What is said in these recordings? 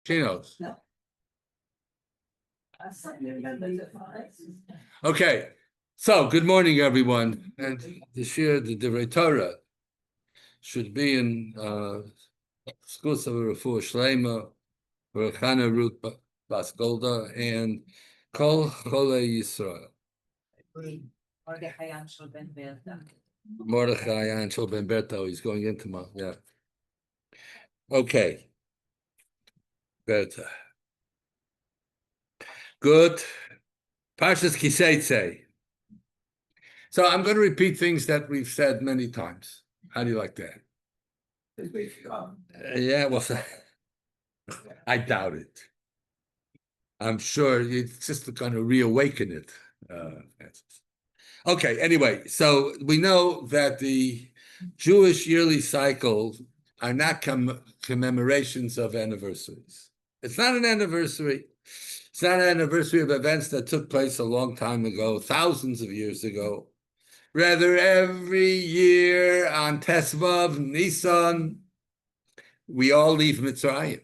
She knows. No. Okay, so good morning, everyone. And this year, the Divrei Torah should be in schools of Refuah Shleima, Rechana Ruth Bas Golda, and Kol Chole Yisrael. Mordechai Anshel Ben Berto, he's going in tomorrow. Yeah. Okay. Berta. Good. Parshas Ki Seitze. So I'm going to repeat things that we've said many times. How do you like that? Yeah, well, I doubt it. I'm sure it's just going to reawaken it. Okay, anyway, so we know that the Jewish yearly cycles are not commemorations of anniversaries. It's not an anniversary. It's not an anniversary of events that took place a long time ago, thousands of years ago. Rather, every year on Tesvav, Nisan, we all leave Mitzrayim.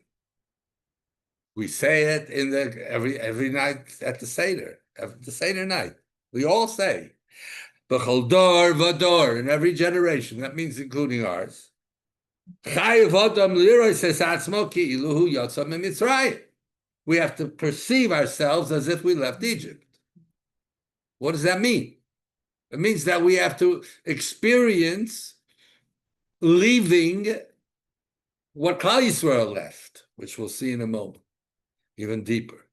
We say it in the every night at the Seder night. We all say, B'chol dor v'dor, in every generation. That means including ours. Chayev adam liroy sesatzmo ki iluhu yotzam mitzrayim. We have to perceive ourselves as if we left Egypt. What does that mean? It means that we have to experience leaving what Klal Yisrael left, which we'll see in a moment, even deeper.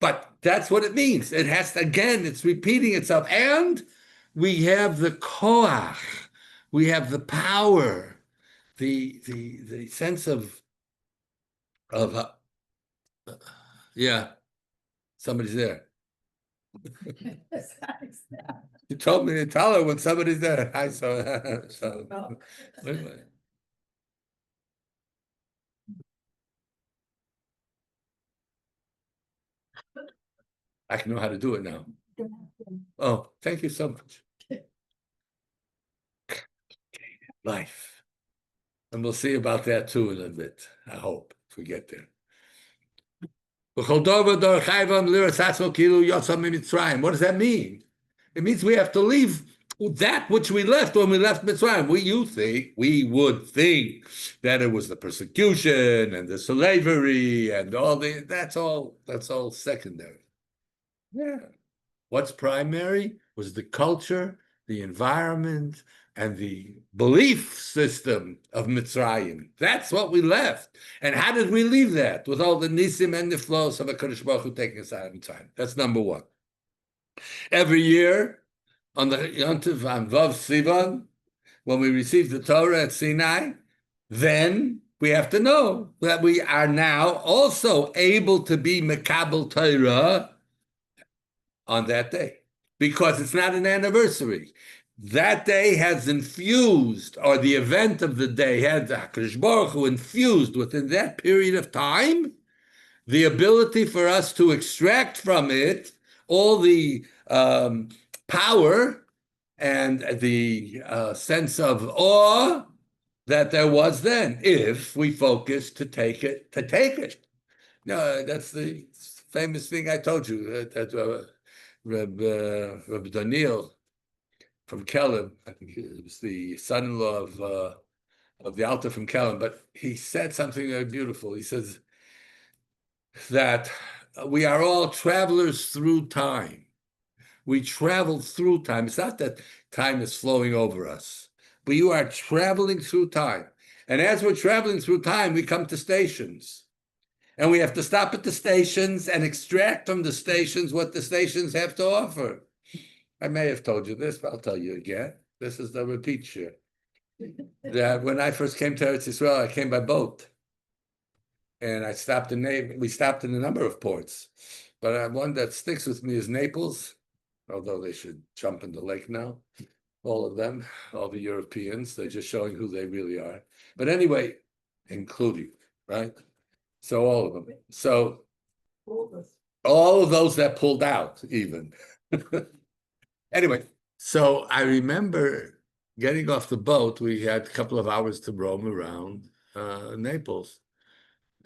But that's what it means. It has to, again, it's repeating itself. And we have the koach, we have the power, the sense of yeah, somebody's there. You told me to tell her when somebody's there. I saw. Anyway. I know how to do it now. Oh, thank you so much. Life. And we'll see about that too in a bit, I hope, if we get there. What does that mean? It means we have to leave that which we left when we left Mitzrayim. We would think that it was the persecution and the slavery and all that's all secondary. Yeah. What's primary was the culture, the environment, and the belief system of Mitzrayim. That's what we left. And how did we leave that? With all the nisim and the flows of HaKadosh Baruch Hu taking us out of Mitzrayim. That's number one. Every year, on the Yontiv and Vav Sivan, when we receive the Torah at Sinai, then we have to know that we are now also able to be Mekabel Torah on that day, because it's not an anniversary. That day has infused, or the event of the day had HaKadosh Baruch Hu infused within that period of time the ability for us to extract from it all the power and the sense of awe that there was then, if we focus to take it. No, that's the famous thing I told you, that Reb Daniel from Kelm, I think it was the son-in-law of the Alta from Kelm, but he said something very beautiful. He says that we are all travelers through time. We travel through time. It's not that time is flowing over us, but you are traveling through time. And as we're traveling through time, we come to stations. And we have to stop at the stations and extract from the stations what the stations have to offer. I may have told you this, but I'll tell you again. This is the repeat share. That when I first came to Eretz Yisrael, I came by boat. And we stopped in a number of ports. But one that sticks with me is Naples, although they should jump in the lake now. All of them, all the Europeans, they're just showing who they really are. But anyway, including, right? So all of them. So all of those that pulled out, even. Anyway, so I remember getting off the boat. We had a couple of hours to roam around Naples.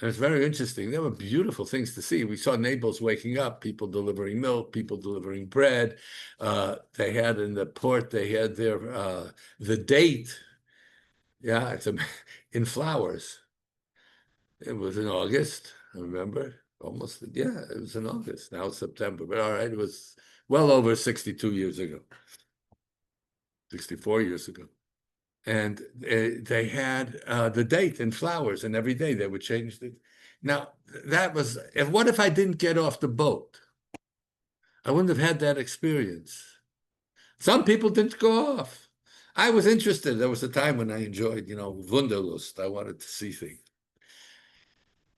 And it's very interesting. There were beautiful things to see. We saw neighbors waking up, people delivering milk, people delivering bread. They had in the port, they had their the date. Yeah, in flowers. It was in August, I remember. Almost, yeah, it was in August. Now it's September, but all right, it was well over 62 years ago, 64 years ago. And they had the date in flowers, and every day they would change it. Now, that was, what if I didn't get off the boat? I wouldn't have had that experience. Some people didn't go off. I was interested. There was a time when I enjoyed, Wunderlust. I wanted to see things.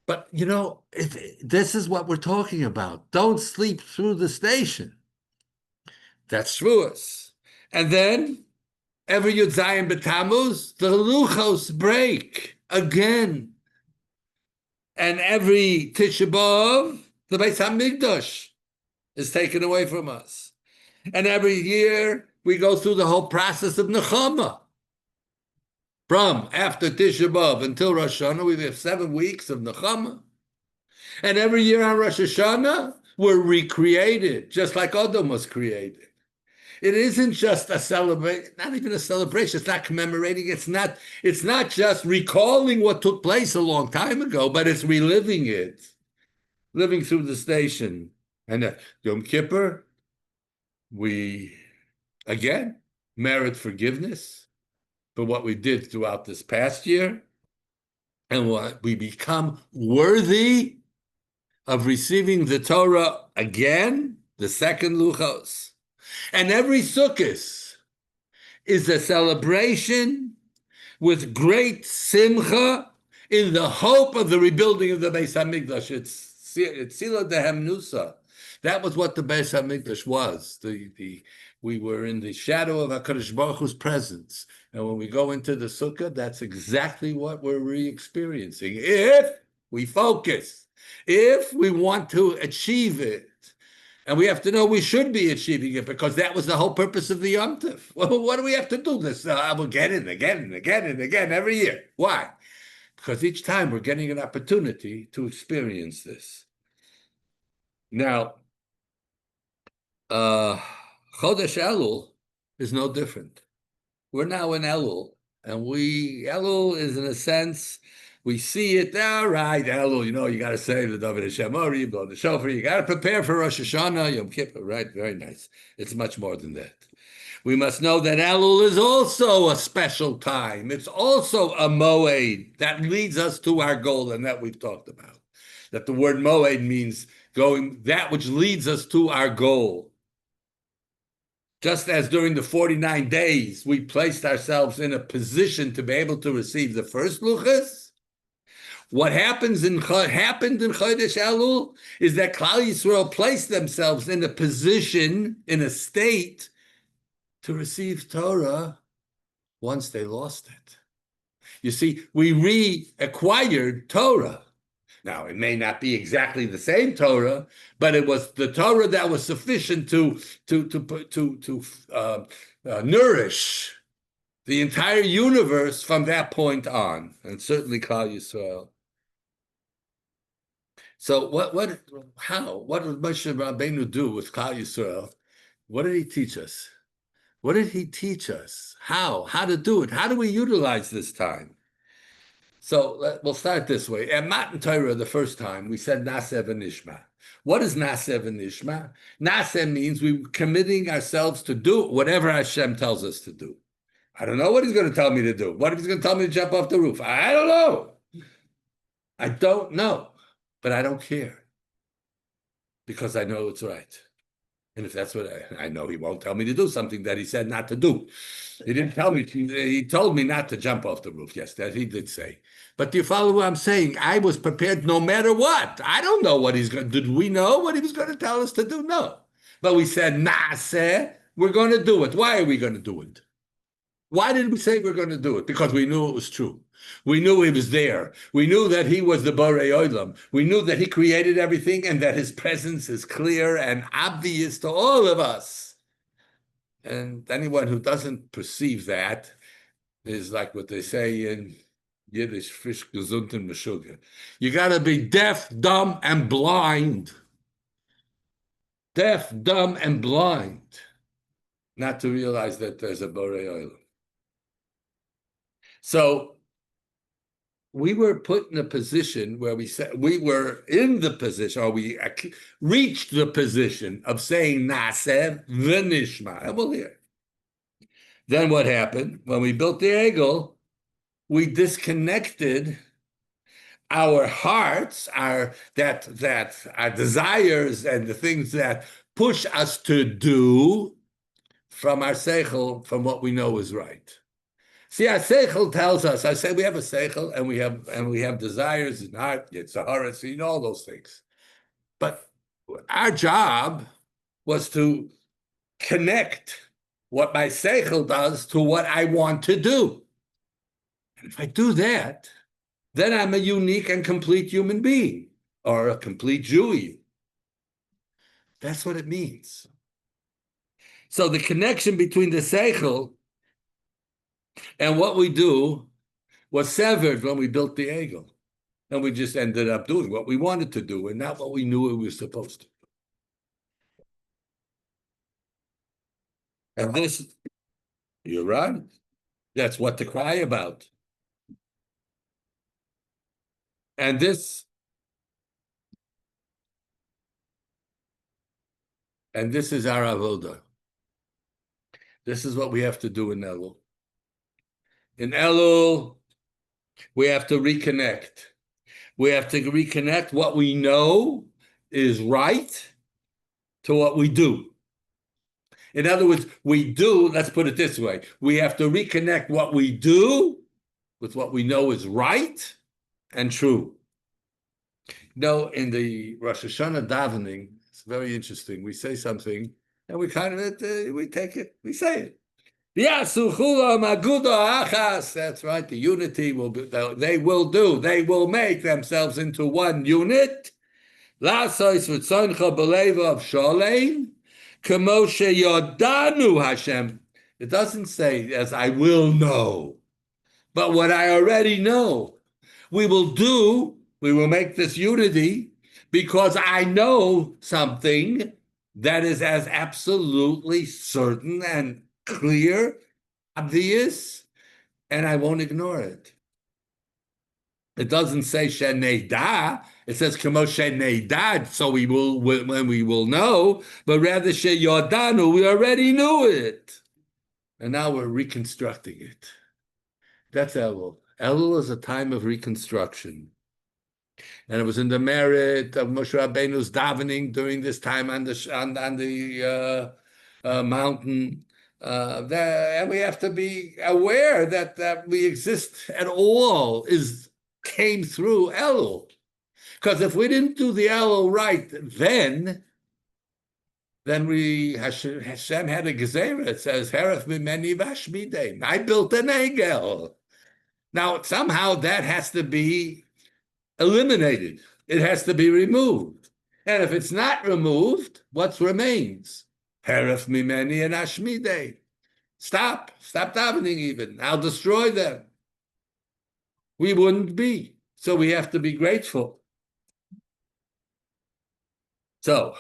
But, this is what we're talking about. Don't sleep through the station. That's Shavuos. And then, every Yud Zayin B'Tammuz, the Luchos break again. And every Tisha B'Av, the Beis HaMikdash is taken away from us. And every year, we go through the whole process of Nechama. From after Tisha B'Av until Rosh Hashanah, we have 7 weeks of Nechama. And every year on Rosh Hashanah, we're recreated, just like Adam was created. It isn't just a celebration, not even a celebration. It's not commemorating. It's not just recalling what took place a long time ago, but it's reliving it, living through the station. And Yom Kippur, we, again, merit forgiveness for what we did throughout this past year. And what we become worthy of receiving the Torah again, the second Luchos. And every Sukkot is a celebration with great simcha in the hope of the rebuilding of the Beis HaMikdash. It's Sila Dehem Nusa. That was what the Beis HaMikdash was. We were in the shadow of HaKadosh Baruch Hu's presence. And when we go into the Sukkah, that's exactly what we're re-experiencing. If we focus, if we want to achieve it, and we have to know we should be achieving it, because that was the whole purpose of the Yom Tov. Well, what do we have to do this? We'll get it again and again and again every year. Why? Because each time we're getting an opportunity to experience this. Now, Chodesh Elul is no different. We're now in Elul, and Elul is in a sense, we see it, all right, Elul, you got to say the David Hashem Ori, blow the shofar, you got to prepare for Rosh Hashanah, Yom Kippur, right? Very nice. It's much more than that. We must know that Elul is also a special time. It's also a moed that leads us to our goal, and that we've talked about. That the word moed means going, that which leads us to our goal. Just as during the 49 days, we placed ourselves in a position to be able to receive the first luchas, what happened in Chodesh Elul is that Klal Yisrael placed themselves in a position, in a state, to receive Torah once they lost it. You see, we reacquired Torah. Now, it may not be exactly the same Torah, but it was the Torah that was sufficient to nourish the entire universe from that point on, and certainly Klal Yisrael. So what did Moshe Rabbeinu do with Klal Yisrael? What did he teach us? What did he teach us? How to do it? How do we utilize this time? So we'll start this way. At Matan Torah, the first time, we said Naseh v'nishma. What is Naseh v'nishma? Naseh means we're committing ourselves to do whatever Hashem tells us to do. I don't know what he's going to tell me to do. What if he's going to tell me to jump off the roof? I don't know. I don't know, but I don't care because I know it's right. And if that's what I know, he won't tell me to do something that he said not to do. He didn't tell me. He told me not to jump off the roof. Yes, that he did say. But do you follow what I'm saying? I was prepared no matter what. I don't know what he's going to do. Did we know what he was going to tell us to do? No. But we said, Naseh, we're going to do it. Why are we going to do it? Why did we say we're going to do it? Because we knew it was true. We knew he was there. We knew that he was the Borei Olam. We knew that he created everything and that his presence is clear and obvious to all of us. And anyone who doesn't perceive that is like what they say in Yiddish, frisch, gesund, and meshuggah. You got to be deaf, dumb, and blind. Deaf, dumb, and blind. Not to realize that there's a Borei Olam. So we were put in a position where we said we were in the position, or we reached the position of saying Naaseh v'nishma. And we'll hear. Then what happened? When we built the Egel, we disconnected our hearts, our desires and the things that push us to do from our seichel, from what we know is right. See, our seichel tells us. I say we have a seichel and we have desires and heart. It's a heart, you know all those things. But our job was to connect what my seichel does to what I want to do. And if I do that, then I'm a unique and complete human being, or a complete Jew. That's what it means. So the connection between the seichel and what we do was severed when we built the Egel. And we just ended up doing what we wanted to do and not what we knew we were supposed to. And this, you're right. That's what to cry about. And this is our avoda. This is what we have to do in Elul. In Elul, we have to reconnect. We have to reconnect what we know is right to what we do. In other words, let's put it this way, we have to reconnect what we do with what we know is right and true. In the Rosh Hashanah davening, it's very interesting. We say something and we kind of, we take it, we say it. That's right, the unity will be, they will make themselves into one unit. It doesn't say as I will know, but what I already know. We will make this unity because I know something that is as absolutely certain and clear, obvious, and I won't ignore it. It doesn't say sheneida. It says kamo sheneidad, so we will know, but rather sheyodanu, we already knew it. And now we're reconstructing it. That's Elul. Elul is a time of reconstruction. And it was in the merit of Moshe Rabbeinu's davening during this time on the mountain. And we have to be aware that we exist at all came through Elul. Because if we didn't do the Elul right then Hashem had a gezerah. It says, Heref mimeni vashmidei. I built an egel. Now, somehow that has to be eliminated. It has to be removed. And if it's not removed, what remains? Heref mimeni and ashmidei. Stop davening even. I'll destroy them. We wouldn't be. So we have to be grateful. So,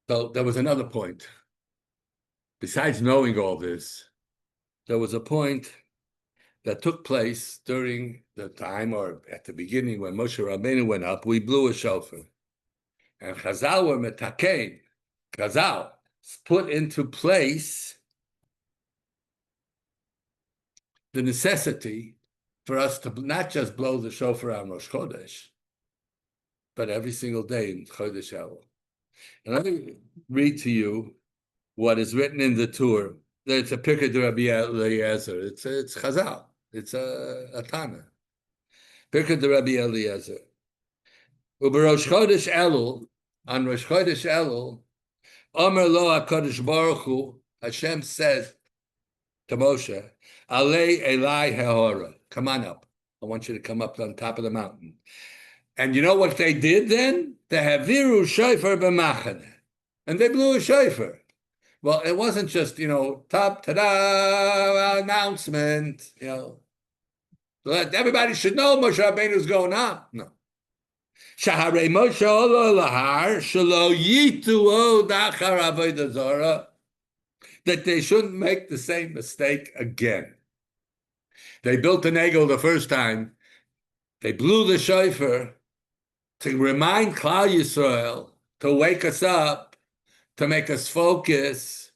there was another point. Besides knowing all this, there was a point that took place during the time or at the beginning when Moshe Rabbeinu went up. We blew a shofar. And Chazal were metakein. Chazal put into place the necessity for us to not just blow the shofar on Rosh Chodesh, but every single day in Chodesh Elul. And let me read to you what is written in the Tur. It's a Pirkei de Rabbi Eliezer. It's Chazal. It's a Tana. Pirkei de Rabbi Eliezer. Uber Rosh Chodesh Elul, on Rosh Chodesh Elul, Omer lo HaKadosh Baruch Hu, Hashem said to Moshe, Alei Elai Hehora. Come on up. I want you to come up on top of the mountain. And you know what they did then? They haviru shofar b'machane. And they blew a shofar. Well, it wasn't just, top, ta-da, announcement, everybody should know Moshe Rabbeinu is going on. No. Shaharei Moshe Olo Lahar, Shalo Yitu O Dachar Avodah Zarah, that they shouldn't make the same mistake again. They built an egel the first time. They blew the shofar to remind Klal Yisrael, to wake us up, to make us focus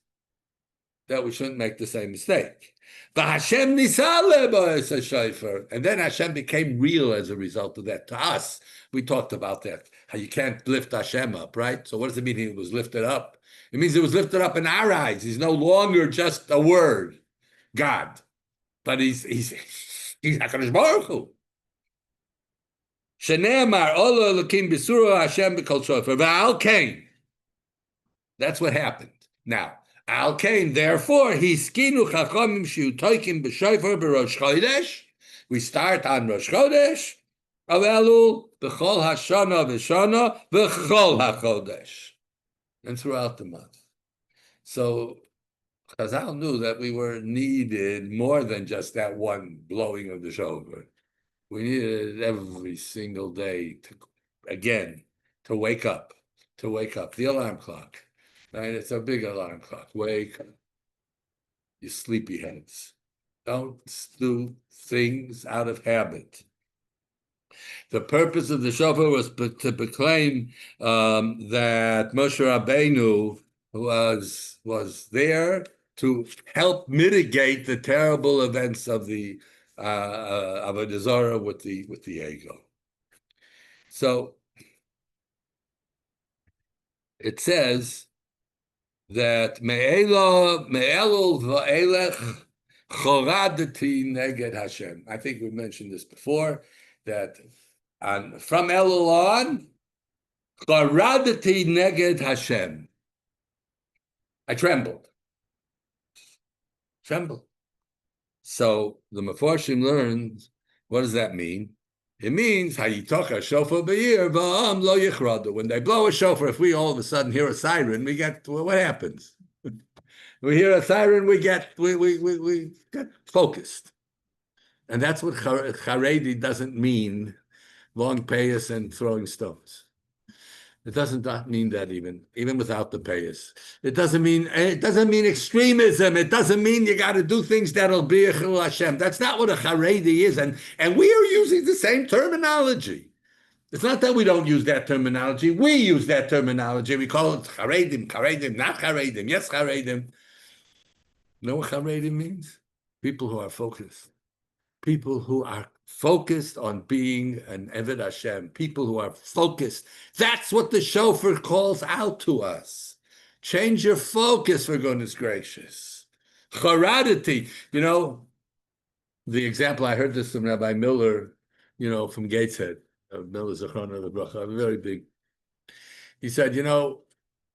that we shouldn't make the same mistake. And then Hashem became real as a result of that. To us, we talked about that, how you can't lift Hashem up, right? So what does it mean he was lifted up? It means it was lifted up in our eyes. He's no longer just a word, God, but he's HaKadosh Baruch Hu. Shene'emar Olo Elokim B'sura Hashem B'kol Shofar V'al Kain. That's what happened. Now, Al Kain, therefore, Hiskinu Chachamim Shiutoikim B'Shofar B'Rosh Chodesh. We start on Rosh Chodesh. Avelu B'Chol Hashana V'Shana V'Chol HaChodesh. And throughout the month. So Chazal knew that we were needed more than just that one blowing of the shofar. We needed it every single day to wake up, the alarm clock. Right? It's a big alarm clock. Wake up, you sleepyheads. Don't do things out of habit. The purpose of the shofar was to proclaim that Moshe Rabbeinu was there to help mitigate the terrible events of the Avodah Zarah with the ego. So it says that me'elul va'elech choradati neged Hashem. I think we mentioned this before, that from Elul on, choradati neged Hashem. I trembled. So the Mefarshim learned, what does that mean? It means hayitocha shofar be'ir va'am lo yichradu. When they blow a shofar, if we all of a sudden hear a siren, we get, what happens? We hear a siren, we get focused, and that's what Haredi doesn't mean. Long payas and throwing stones. It doesn't mean that even without the payas. It doesn't mean extremism. It doesn't mean you got to do things that'll be a chilul Hashem. That's not what a Haredi is, and we are using the same terminology. It's not that we don't use that terminology. We use that terminology. We call it Haredim, not Haredim. Yes, Haredim. You know what Haredim means? People who are focused. People who are focused on being an Eved Hashem, people who are focused. That's what the shofar calls out to us. Change your focus, for goodness gracious. Charadati, the example, I heard this from Rabbi Miller, from Gateshead, Miller Zachron of Bracha, very big. He said,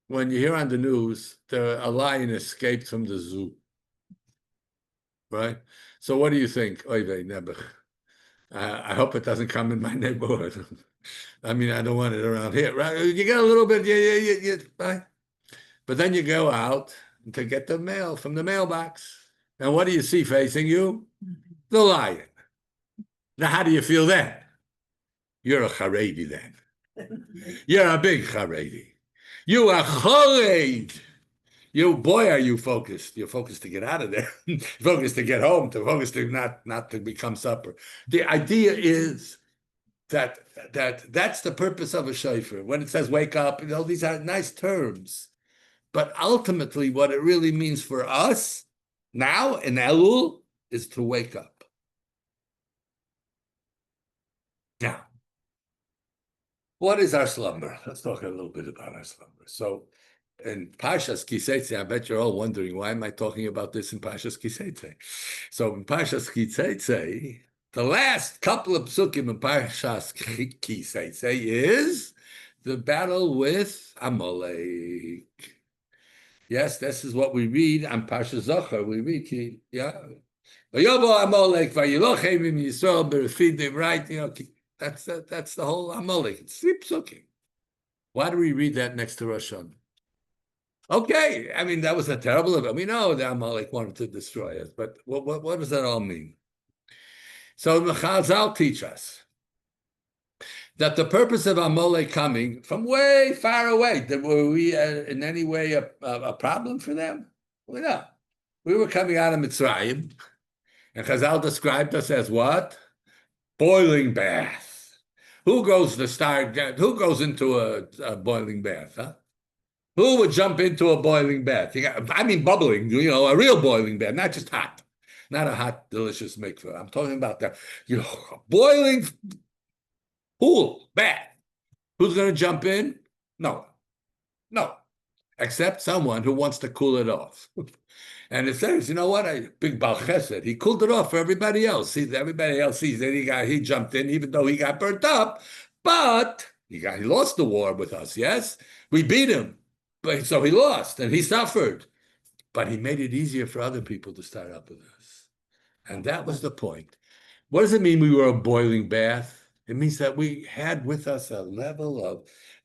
when you hear on the news, a lion escaped from the zoo, right? So what do you think? Oy vey, Nebuch. I hope it doesn't come in my neighborhood. I mean, I don't want it around here, right? You get a little bit, right? But then you go out to get the mail from the mailbox. And what do you see facing you? The lion. Now, how do you feel then? You're a Haredi then. You're a big Haredi. You are Chored. Boy, are you focused. You're focused to get out of there. You're focused to get home, focused to not to become supper. The idea is that that's the purpose of a shofar. When it says wake up, these are nice terms. But ultimately, what it really means for us now in Elul is to wake up. Now, what is our slumber? Let's talk a little bit about our slumber. So, in Parshas Ki Seitze, I bet you're all wondering, why am I talking about this in Parshas Ki Seitze? So in Parshas Ki Seitze, the last couple of psukim in Parshas Ki Seitze is the battle with Amalek. Yes, this is what we read on Parshas Zohar. We read, Vayovo Amalek vayilochem im Yisrael berefidim. Right? That's the whole Amalek. It's 3 psukim. Why do we read that next to Rosh Hashanah? Okay, I mean that was a terrible event. We know that Amalek wanted to destroy us, but what does that all mean? So the Chazal teach us that the purpose of Amalek coming from way far away, were we in any way a problem for them? Well, no. We were coming out of Mitzrayim, and Chazal described us as what? Boiling bath. Who goes into a boiling bath, huh? Who would jump into a boiling bath? I mean bubbling, a real boiling bath, not just hot. Not a hot, delicious mikveh. I'm talking about that, a boiling pool, bath. Who's going to jump in? No. Except someone who wants to cool it off. And it says, you know what? Big Baal Chesed, he cooled it off for everybody else. See, everybody else sees that he jumped in, even though he got burnt up. But he lost the war with us, yes? We beat him. So he lost and he suffered. But he made it easier for other people to start up with us. And that was the point. What does it mean we were a boiling bath? It means that we had with us a level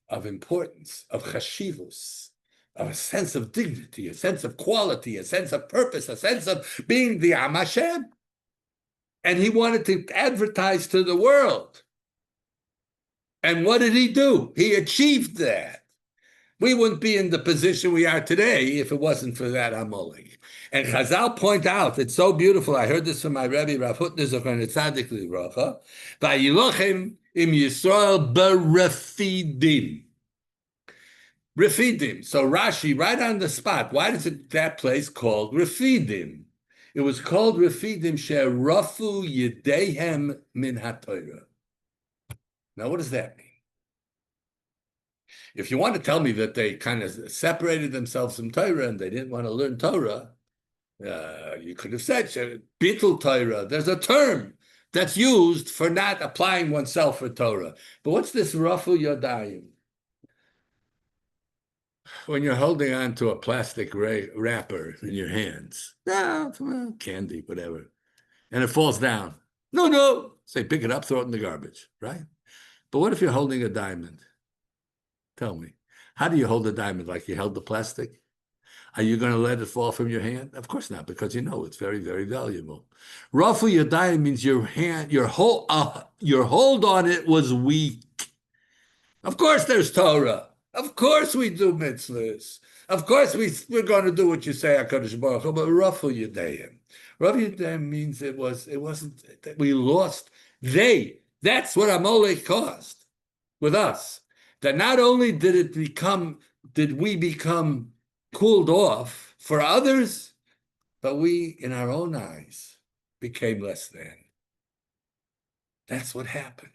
of importance, of chashivus, of a sense of dignity, a sense of quality, a sense of purpose, a sense of being the Am Hashem. And he wanted to advertise to the world. And what did he do? He achieved that. We wouldn't be in the position we are today if it wasn't for that Amalek. And Chazal point out, it's so beautiful. I heard this from my Rebbe, Rav Hutner Zochar Tzadik Livracha. Vayilochem im Yisrael berefidim. Refidim. So Rashi, right on the spot, why is that place called Refidim? It was called Refidim she'rafu yedehem min haTorah. Now, what does that mean? If you want to tell me that they kind of separated themselves from Torah and they didn't want to learn Torah, you could have said, Bittul Torah. There's a term that's used for not applying oneself for Torah. But what's this Rafu Yodayim? When you're holding on to a plastic wrapper in your hands, candy, whatever, and it falls down. No. Say, pick it up, throw it in the garbage, right? But what if you're holding a diamond? Tell me, how do you hold a diamond? Like you held the plastic? Are you going to let it fall from your hand? Of course not, because you know it's very, very valuable. Rafu Yadayim means your hold on it was weak. Of course there's Torah. Of course we do mitzvahs. Of course we're going to do what you say, HaKadosh Baruch Hu, but Rafu Yadayim. Rafu Yadayim means it wasn't, we lost. That's what Amalek caused with us. That not only did we become cooled off for others, but we, in our own eyes, became less than. That's what happened.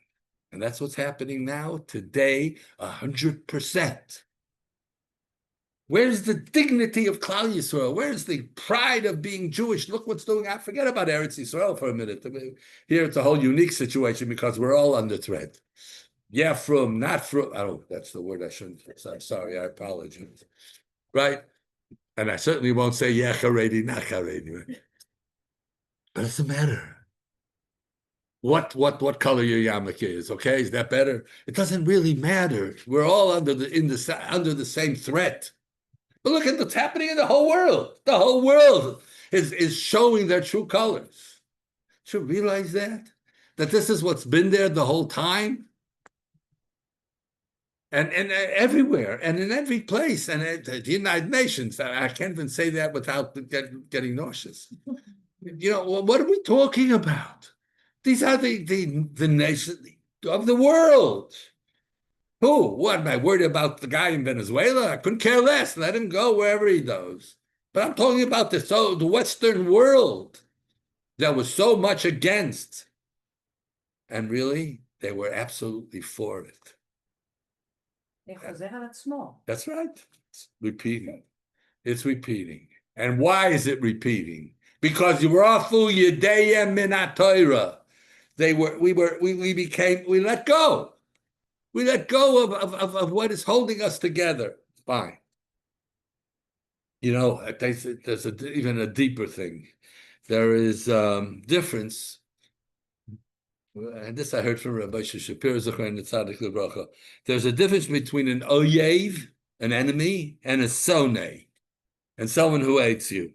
And that's what's happening now, today, 100%. Where's the dignity of Klal Yisrael? Where's the pride of being Jewish? Look what's doing. I forget about Eretz Yisrael for a minute. Here it's a whole unique situation because we're all under threat. Yeah, from, not from. Oh, that's the word I shouldn't. I'm sorry, I apologize. Right? And I certainly won't say, yeah, Haredi, not Haredi. Right? But it doesn't matter. What color your yarmulke is, okay? Is that better? It doesn't really matter. We're all under the same threat. But look at what's happening in the whole world. The whole world is showing their true colors. Should you realize that this is what's been there the whole time? And everywhere, and in every place, and at the United Nations. I can't even say that without getting nauseous. What are we talking about? These are the nations of the world. Who? What? Am I worried about the guy in Venezuela? I couldn't care less. Let him go wherever he goes. But I'm talking about the Western world that was so much against. And really, they were absolutely for it. That's right. It's repeating. It's repeating. And why is it repeating? Because Rafu Yedeyem min haTorah. We let go. We let go of what is holding us together. Fine. There's even a deeper thing. there is difference, and this I heard from Rabbi Shapiro Zechar and Tzaddik Lebracha. There's a difference between an oyev, an enemy, and a soneh, and someone who hates you.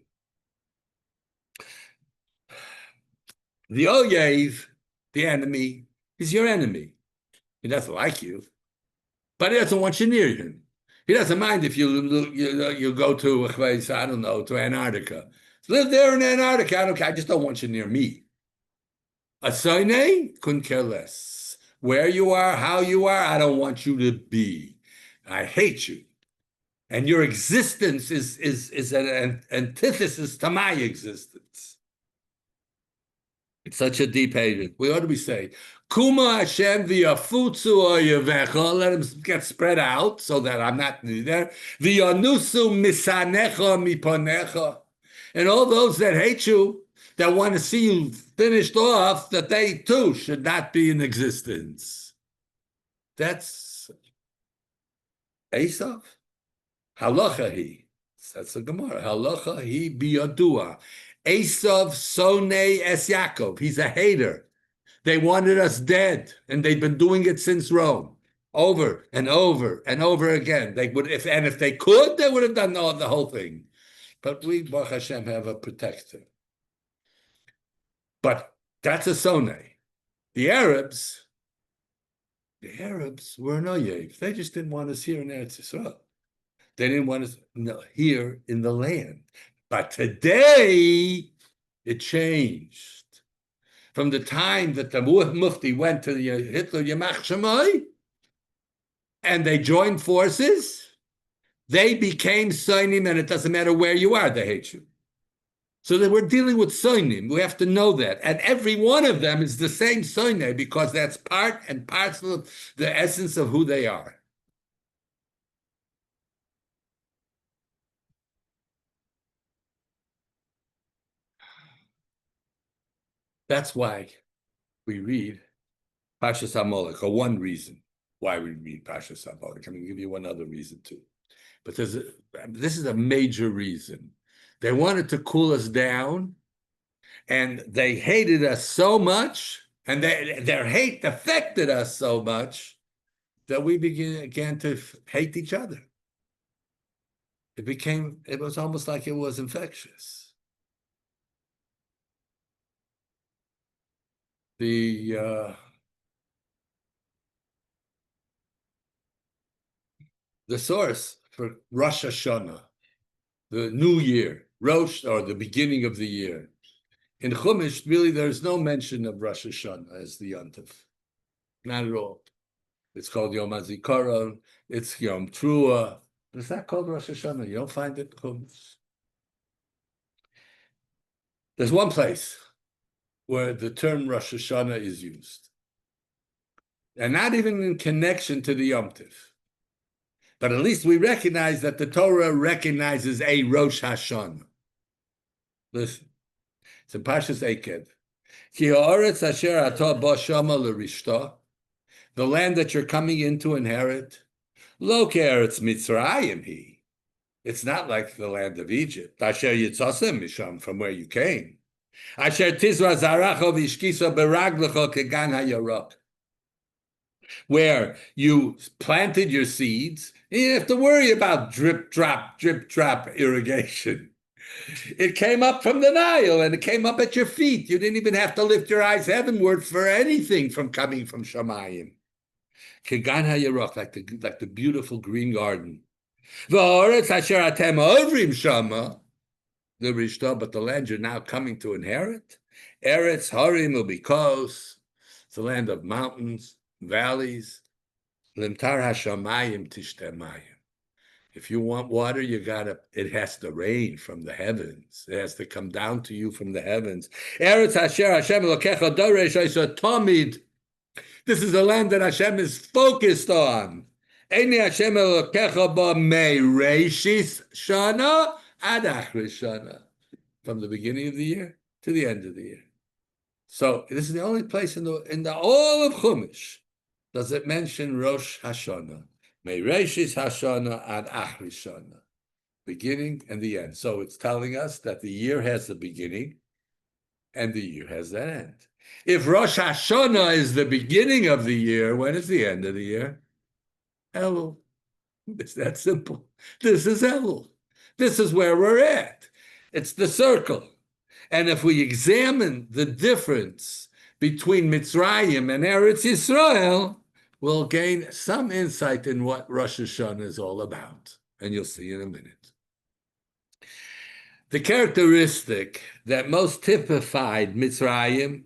The oyev, the enemy, is your enemy. He doesn't like you, but he doesn't want you near him. He doesn't mind if you go to, I don't know, to Antarctica. Live there in Antarctica. I don't care. I just don't want you near me. A soneh couldn't care less. Where you are, how you are, I don't want you to be. I hate you. And your existence is an antithesis to my existence. It's such a deep hatred. What do we say? Kuma Hashem v'yafutzu oyevecha. Let them get spread out so that I'm not there. V'yanusu misanecha miponecha. And all those that hate you, that want to see you finished off, that they too should not be in existence. That's Esav. Halacha he. That's the Gemara. Halacha he biyadua. Esav sonei es Yaakov. He's a hater. They wanted us dead, and they've been doing it since Rome, over and over and over again. They would, if they could, they would have done the whole thing. But we, Baruch Hashem, have a protector. But that's a soneh. The Arabs were an oyev. They just didn't want us here in Eretz Yisrael. They didn't want us here in the land. But today, it changed. From the time that the Mufti went to the Hitler Yamach Shemai, and they joined forces, they became Sonim, and it doesn't matter where you are, they hate you. So that we're dealing with Sonim. We have to know that. And every one of them is the same Sonim, because that's part and parcel of the essence of who they are. That's why we read Parshas HaMolech, or one reason why we read Parshas HaMolech. I'm going to give you one other reason too. But this is a major reason. They wanted to cool us down, and they hated us so much, and their hate affected us so much that we began to hate each other. It was almost like it was infectious. The source for Rosh Hashanah, the new year, Rosh, or the beginning of the year. In Chumash, really, there's no mention of Rosh Hashanah as the Yontif. Not at all. It's called Yom HaZikaron, it's Yom Trua. It's not called Rosh Hashanah. You don't find it in Chumash. There's one place where the term Rosh Hashanah is used. And not even in connection to the Yom Tiv. But at least we recognize that the Torah recognizes a Rosh Hashanah. Listen, it's in Parshas Eked. Ki ha'aretz asher atah ba shama l'rishta, the land that you're coming in to inherit, lo ke'eretz Mitzrayim hi. It's not like the land of Egypt. Asher yitzasem misham, from where you came. Asher tizra zaracha v'ishkisa beraglecha kegan ha'yarok, where you planted your seeds. You didn't have to worry about drip, drop irrigation. It came up from the Nile, and it came up at your feet. You didn't even have to lift your eyes heavenward for anything from coming from Shamayim. Kegan ha'yarok, like the beautiful green garden. V'ha'aretz asher atem ovrim shama, the Rishta, but the land you're now coming to inherit, Eretz Harim will be close. It's a land of mountains, valleys. Limtar hashamayim tishtemayim. If you want water, it has to rain from the heavens. It has to come down to you from the heavens. Eretz Hasher Hashem Elokecha Doresh Oisa Tomid. This is a land that Hashem is focused on. Eini Hashem Elokecha Ba Meireshis Shana Ad Achris Shana. From the beginning of the year to the end of the year. So this is the only place in the all of Chumash does it mention Rosh Hashanah, Meireshis Hashanah and Achris Shana, beginning and the end. So it's telling us that the year has a beginning and the year has that end. If Rosh Hashanah is the beginning of the year, when is the end of the year? Elul. It's that simple. This is Elul. This is where we're at. It's the circle. And if we examine the difference between Mitzrayim and Eretz Yisrael, we'll gain some insight in what Rosh Hashanah is all about. And you'll see in a minute. The characteristic that most typified Mitzrayim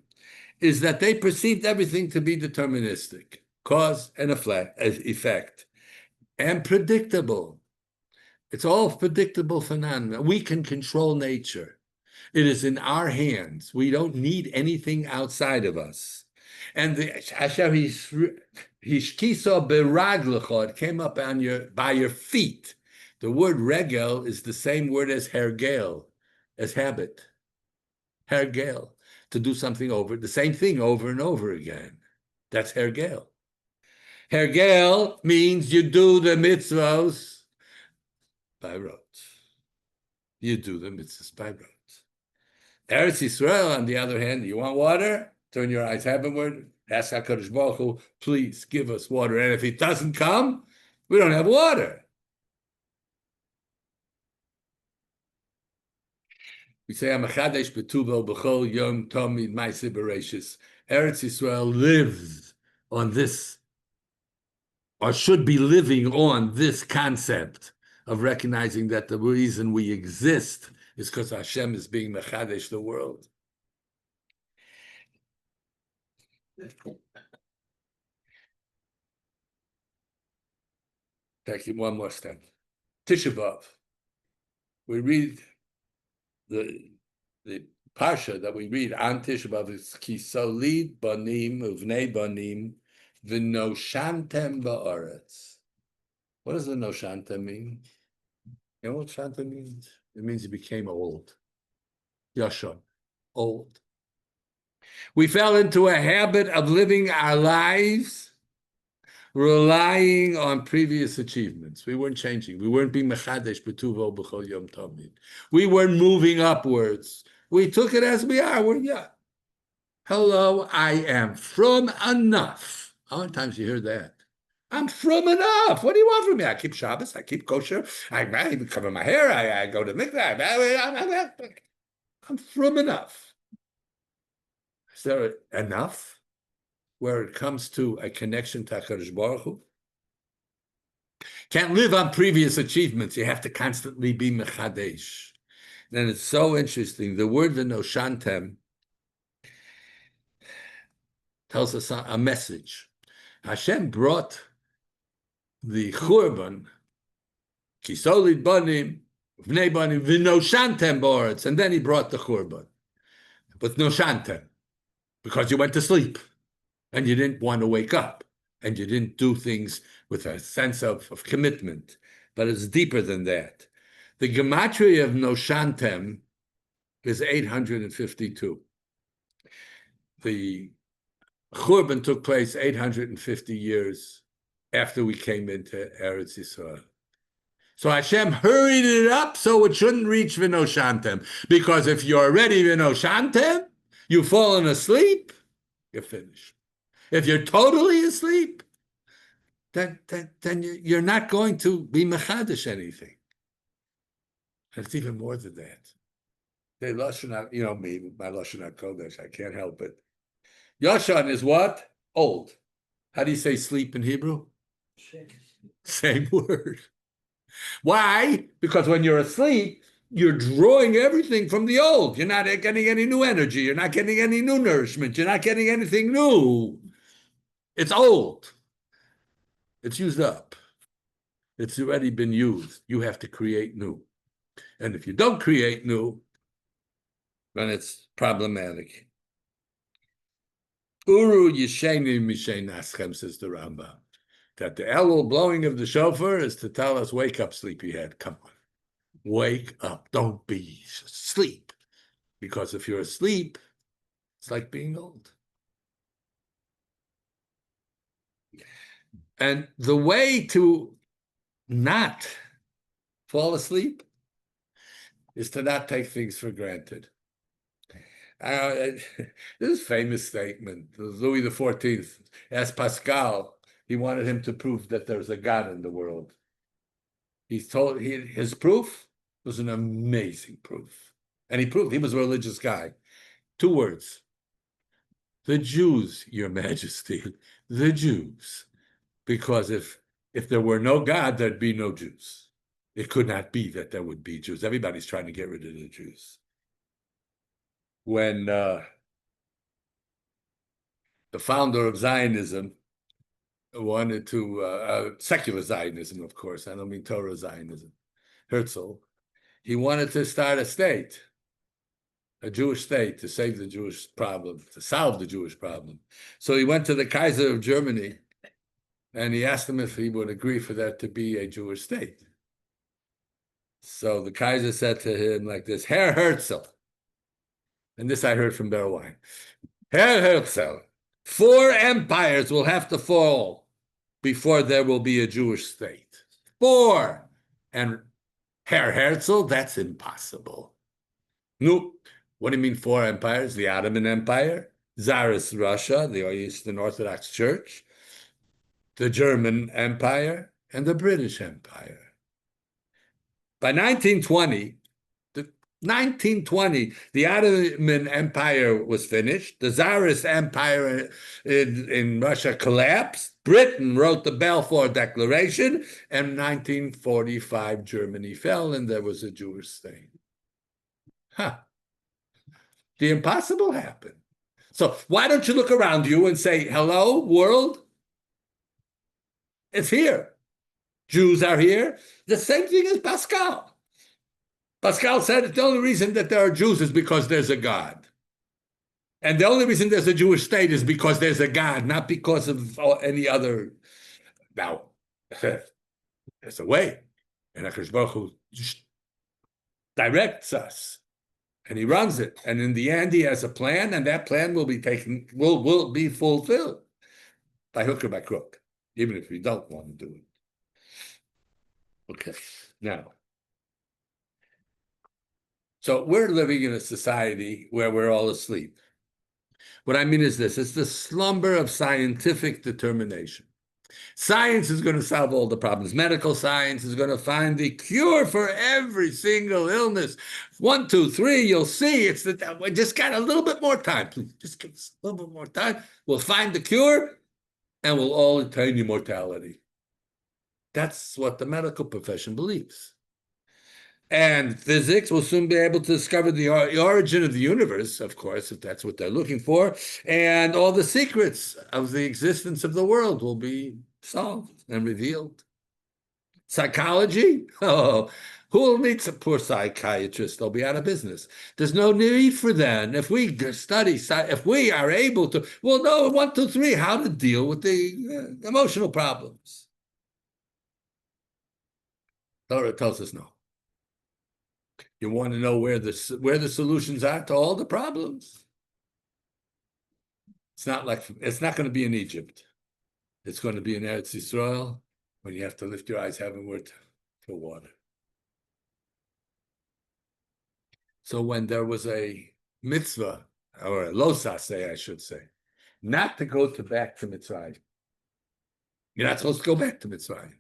is that they perceived everything to be deterministic, cause and effect, and predictable. It's all predictable phenomena. We can control nature. It is in our hands. We don't need anything outside of us. And the Asher Hishkiso beraglecho, it came up on by your feet. The word regel is the same word as hergel, as habit. Hergel, to do something over, the same thing over and over again. That's hergel. Hergel means you do the mitzvahs by rote. You do the mitzvahs by rote. Eretz Yisrael, on the other hand, you want water? Turn your eyes heavenward. Ask HaKadosh Baruch Hu, please give us water. And if it doesn't come, we don't have water. We say, Amachadesh betuvel b'chol yom tomid ma'aseh bereishis. Eretz Yisrael lives on this, or should be living on this concept of recognizing that the reason we exist is because Hashem is being mechadesh the world. Take it one more step. Tisha B'Av. We read the parsha that we read on Tisha B'Av is Ki Solid Banim Uvnei Banim V'Noshantem Ba'aretz. What does the Noshantem mean? You know what Shanta means? It means he became old. Yashon, old. We fell into a habit of living our lives relying on previous achievements. We weren't changing. We weren't being mechadesh b'tuvo b'chol yom tamid. We weren't moving upwards. We took it as we are. Hello, I am from enough. How many times you hear that? I'm from enough. What do you want from me? I keep Shabbos. I keep kosher. I cover my hair. I go to mikveh. I'm from enough. Is there enough where it comes to a connection to HaKadosh Baruch Hu? Can't live on previous achievements. You have to constantly be mechadesh. And it's so interesting. The word v'noshantem tells us a message. Hashem brought the churban, kisolid banim, vnei banim, v'noshantem ba'aretz, and then he brought the churban. But noshantem, because you went to sleep, and you didn't want to wake up, and you didn't do things with a sense of commitment. But it's deeper than that. The gematria of noshantem is 852. The churban took place 850 years after we came into Eretz Yisrael. So Hashem hurried it up so it shouldn't reach V'noshantem. Because if you're already V'noshantem, you've fallen asleep, you're finished. If you're totally asleep, then you're not going to be mechadish anything. And it's even more than that. They Lashon, you know me, my Lashon HaKodesh, I can't help it. Yashan is what? Old. How do you say sleep in Hebrew? Same word. Why? Because when you're asleep, you're drawing everything from the old. You're not getting any new energy. You're not getting any new nourishment. You're not getting anything new. It's old. It's used up. It's already been used. You have to create new. And if you don't create new, then it's problematic. Uru Yisheni Mishen Aschem, says the Rambam. That the Elul blowing of the shofar is to tell us, wake up, sleepyhead. Come on. Wake up. Don't be asleep. Because if you're asleep, it's like being old. And the way to not fall asleep is to not take things for granted. This famous statement, Louis XIV asked Pascal, he wanted him to prove that there's a God in the world. His proof was an amazing proof. And he proved he was a religious guy. 2 words. The Jews, Your Majesty, the Jews. Because if there were no God, there'd be no Jews. It could not be that there would be Jews. Everybody's trying to get rid of the Jews. When the founder of Zionism wanted to, secular Zionism, of course, I don't mean Torah Zionism, Herzl, he wanted to start a state, a Jewish state, to save the Jewish problem, to solve the Jewish problem. So he went to the Kaiser of Germany and he asked him if he would agree for that to be a Jewish state. So the Kaiser said to him like this, Herr Herzl, and this I heard from Berwine, Herr Herzl, 4 empires will have to fall before there will be a Jewish state. 4. And Herr Herzl, that's impossible. No. What do you mean 4 empires? The Ottoman Empire, Tsarist Russia, the Eastern Orthodox Church, the German Empire, and the British Empire. By 1920, the Ottoman Empire was finished. The Tsarist Empire in Russia collapsed. Britain wrote the Balfour Declaration, and 1945 Germany fell, and there was a Jewish state. Huh. The impossible happened. So why don't you look around you and say, hello, world? It's here. Jews are here. The same thing as Pascal. Pascal said the only reason that there are Jews is because there's a God. And the only reason there's a Jewish state is because there's a God, not because of any other. Now, there's a way. And HaKadosh Baruch Hu directs us. And he runs it. And in the end, he has a plan, and that plan will be will be fulfilled by hook or by crook, even if we don't want to do it. Okay, now. So we're living in a society where we're all asleep. What I mean is this, it's the slumber of scientific determination. Science is going to solve all the problems. Medical science is going to find the cure for every single illness. 1, 2, 3, you'll see. It's that we just got a little bit more time. Please, just give us a little bit more time. We'll find the cure, and we'll all attain immortality. That's what the medical profession believes. And physics will soon be able to discover the origin of the universe, of course, if that's what they're looking for. And all the secrets of the existence of the world will be solved and revealed. Psychology? Oh, who will need some poor psychiatrists? They'll be out of business. There's no need for them. If we study, if we are able to, we'll know 1, 2, 3 how to deal with the emotional problems. Torah tells us no. You want to know where the solutions are to all the problems? It's not going to be in Egypt. It's going to be in Eretz Yisrael when you have to lift your eyes heavenward for water. So when there was a mitzvah, or a losase, I should say, not to go back to Mitzrayim. You're not supposed to go back to Mitzrayim.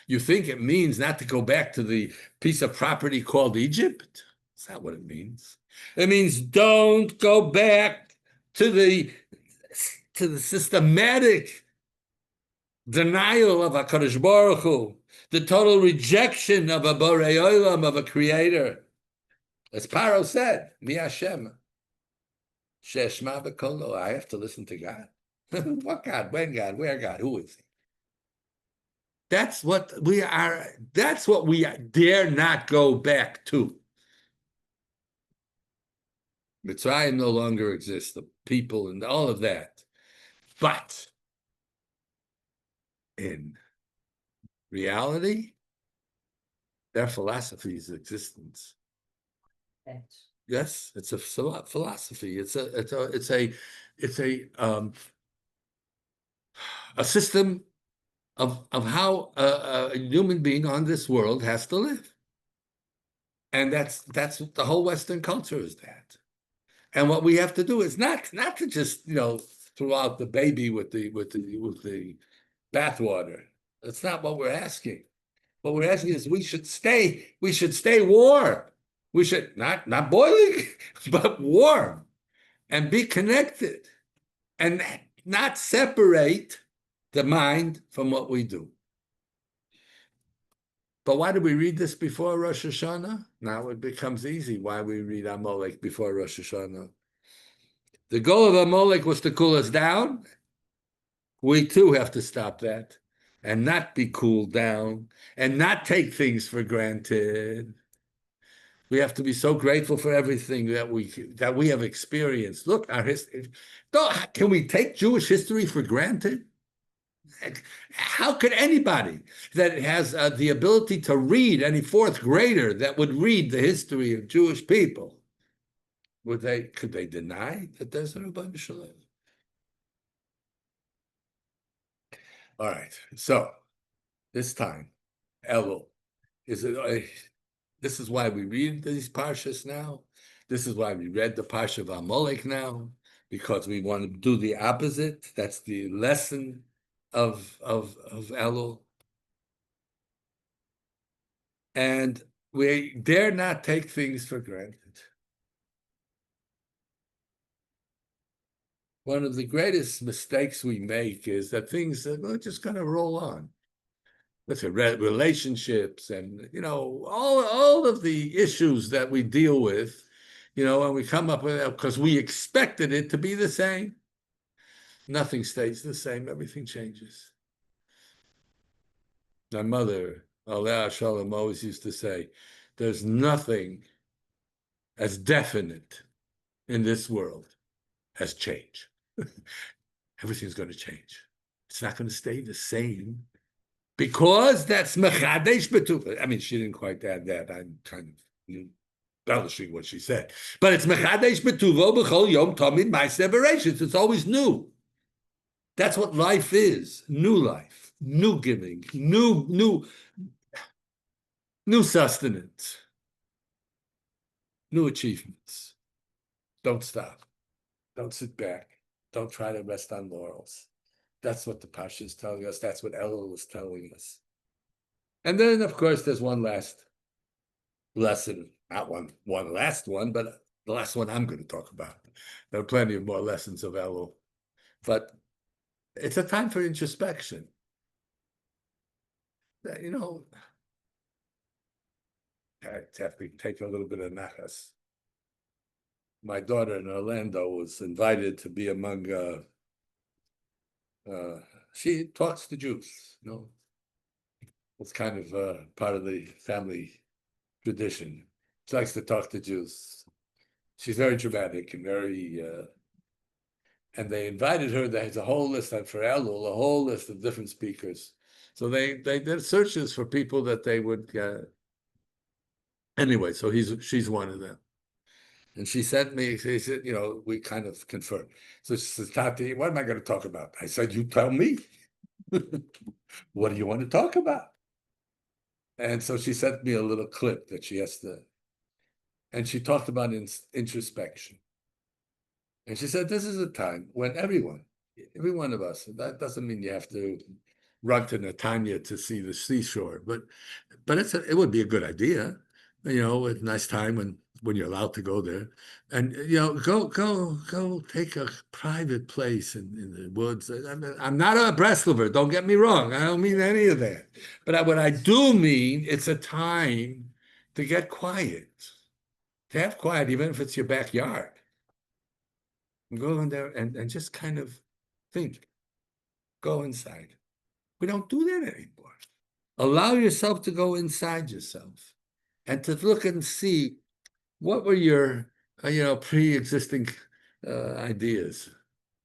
You think it means not to go back to the piece of property called Egypt? That's not what it means. It means don't go back to the systematic denial of HaKadosh Baruch Hu, the total rejection of a Borei Olam, of a creator. As Paro said, Mi Hashem, Sheshma B'Kolo, I have to listen to God. What God? When God? Where God? Who is he? That's what we are. That's what we dare not go back to. Mitzrayim no longer exists, the people and all of that. But in reality, their philosophy is existence. Yes, it's a philosophy. It's a system of how a human being on this world has to live. And that's the whole Western culture is that. And what we have to do is not to just throw out the baby with the bathwater. That's not what we're asking. What we're asking is we should stay warm. We should not boiling, but warm and be connected and not separate the mind from what we do. But why do we read this before Rosh Hashanah? Now it becomes easy why we read Amalek before Rosh Hashanah. The goal of Amalek was to cool us down. We too have to stop that and not be cooled down and not take things for granted. We have to be so grateful for everything that we have experienced. Look, our history. Can we take Jewish history for granted? How could anybody that has the ability to read, any fourth grader that would read the history of Jewish people, could they deny that there's a Rebbeinu Shalom? All right, so this time, Elul, this is why we read these parshas now. This is why we read the parsha of Amalek now, because we want to do the opposite. That's the lesson of Elul. And we dare not take things for granted. One of the greatest mistakes we make is that things are just going to roll on. Let's say relationships and all of the issues that we deal with, and we come up with it because we expected it to be the same. Nothing stays the same. Everything changes. My mother, Alea Shalom, always used to say, "There's nothing as definite in this world as change. Everything's going to change. It's not going to stay the same." Because that's mechadesh betuva. I mean, she didn't quite add that. I'm kind of embellishing what she said. But it's mechadesh betuva b'chol yom tamid ma'aseh bereishis. It's always new. That's what life is. New life, new giving, new sustenance, new achievements. Don't stop. Don't sit back. Don't try to rest on laurels. That's what the Pasha is telling us. That's what Elul was telling us. And then, of course, there's one last lesson. Not one last one, but the last one I'm going to talk about. There are plenty of more lessons of Elul. But it's a time for introspection. I have to take a little bit of nachas. My daughter in Orlando was invited to be among she talks to Jews, It's kind of part of the family tradition. She likes to talk to Jews. She's very dramatic and very, and they invited her. There's a whole list, and for Elul, a whole list of different speakers. So they did searches for people that they would. Anyway, so she's one of them. And she said, we kind of confirmed. So she says, Tati, what am I going to talk about? I said, you tell me. What do you want to talk about? And so she sent me a little clip that she has to, and she talked about introspection. And she said, this is a time when every one of us, that doesn't mean you have to run to Netanya to see the seashore, but it would be a good idea, a nice time when you're allowed to go there, and go take a private place in the woods. I'm not a Breslover, don't get me wrong. I don't mean any of that, but what I do mean, it's a time to get quiet, to have quiet, even if it's your backyard. Go in there and just kind of think. Go inside. We don't do that anymore. Allow yourself to go inside yourself and to look and see what were your, pre-existing ideas.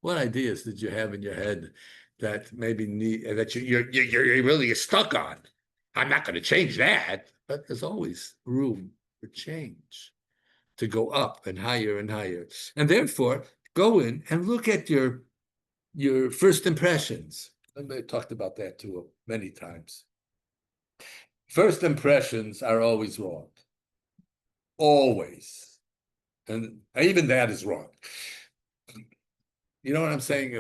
What ideas did you have in your head that maybe that you're really stuck on? I'm not going to change that, but there's always room for change, to go up and higher and higher. And therefore, go in and look at your first impressions. I talked about that too many times. First impressions are always wrong. Always. And even that is wrong. You know what I'm saying?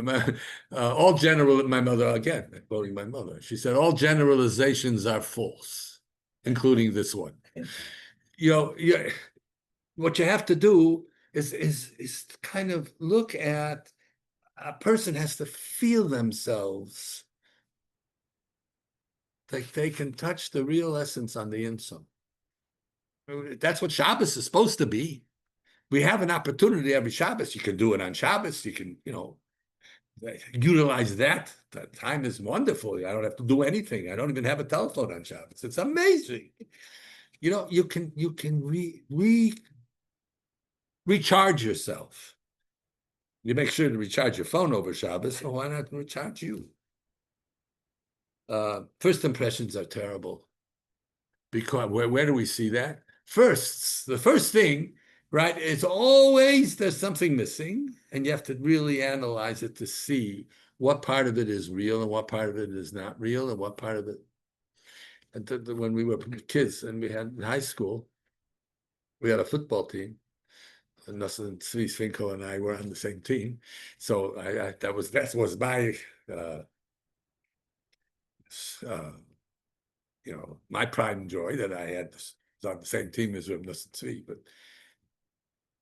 All my mother, again, quoting my mother, she said, all generalizations are false, including this one. What you have to do is kind of look at, a person has to feel themselves like they can touch the real essence on the inside. That's what Shabbos is supposed to be. We have an opportunity every Shabbos. You can do it on Shabbos. You can, utilize that. That time is wonderful. I don't have to do anything. I don't even have a telephone on Shabbos. It's amazing. You can recharge yourself. You make sure to recharge your phone over Shabbos, so why not recharge you? First impressions are terrible. Because where do we see that? The first thing, right, is always there's something missing, and you have to really analyze it to see what part of it is real and what part of it is not real, and what part of it. And when we were kids and we had in high school, we had a football team. And Tzvi Svinko and I were on the same team, so that was my my pride and joy that I was on the same team as Rav Nosson Tzvi. But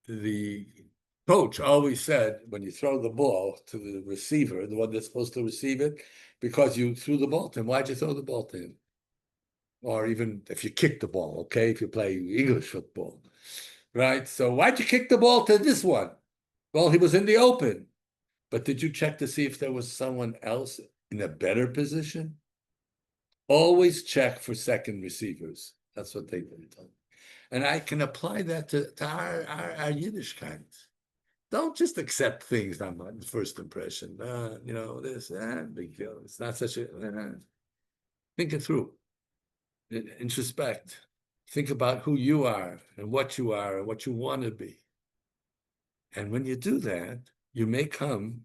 the coach always said, when you throw the ball to the receiver, the one that's supposed to receive it, because you threw the ball to him, why'd you throw the ball to him? Or even if you kick the ball, okay, if you play English football, right? So why'd you kick the ball to this one? Well, he was in the open. But did you check to see if there was someone else in a better position? Always check for second receivers. That's what they did. And I can apply that to our Yiddishkeit. Don't just accept things on the first impression. Big deal. It's not such a... think it through. Introspect. Think about who you are and what you want to be. And when you do that, you may come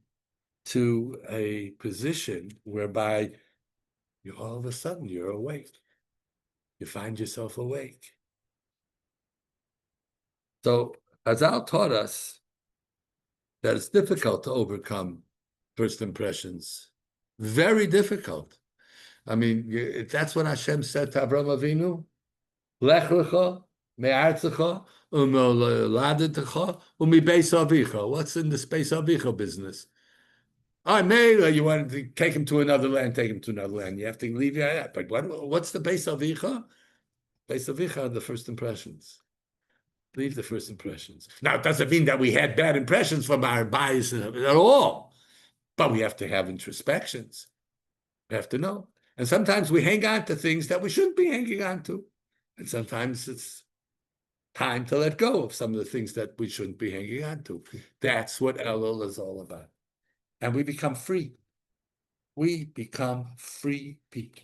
to a position whereby all of a sudden you're awake. You find yourself awake. So Hazal taught us that it's difficult to overcome first impressions. Very difficult. I mean, that's what Hashem said to Avraham Avinu. Lech lecha me'artzecha u'moladetecha u'mibeis avicha. What's in the space avicha business? You want to take him to another land, take him to another land. You have to leave your... But what's the base of Icha? Base of Icha are the first impressions. Leave the first impressions. Now, it doesn't mean that we had bad impressions from our bias at all, but we have to have introspections. We have to know. And sometimes we hang on to things that we shouldn't be hanging on to. And sometimes it's time to let go of some of the things that we shouldn't be hanging on to. That's what Elul is all about. And we become free. We become free people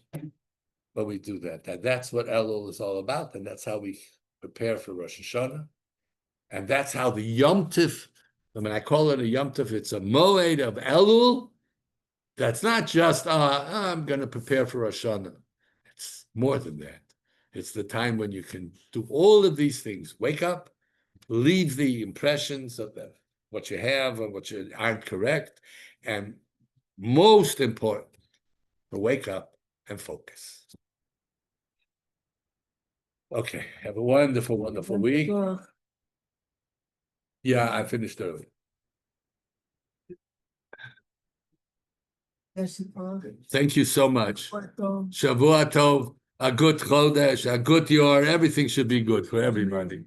when we do that. That's what Elul is all about, and that's how we prepare for Rosh Hashanah. And that's how the Yom Tif, when I call it a Yom Tif, it's a Moed of Elul. That's not just, I'm going to prepare for Rosh Hashanah. It's more than that. It's the time when you can do all of these things. Wake up, leave the impressions of what you have and what you aren't correct, and most important, to wake up and focus. Okay, have a wonderful, wonderful week. Yeah, I finished early. Thank you so much. Shavua Tov, a good Chodesh, a good year, everything should be good for everybody.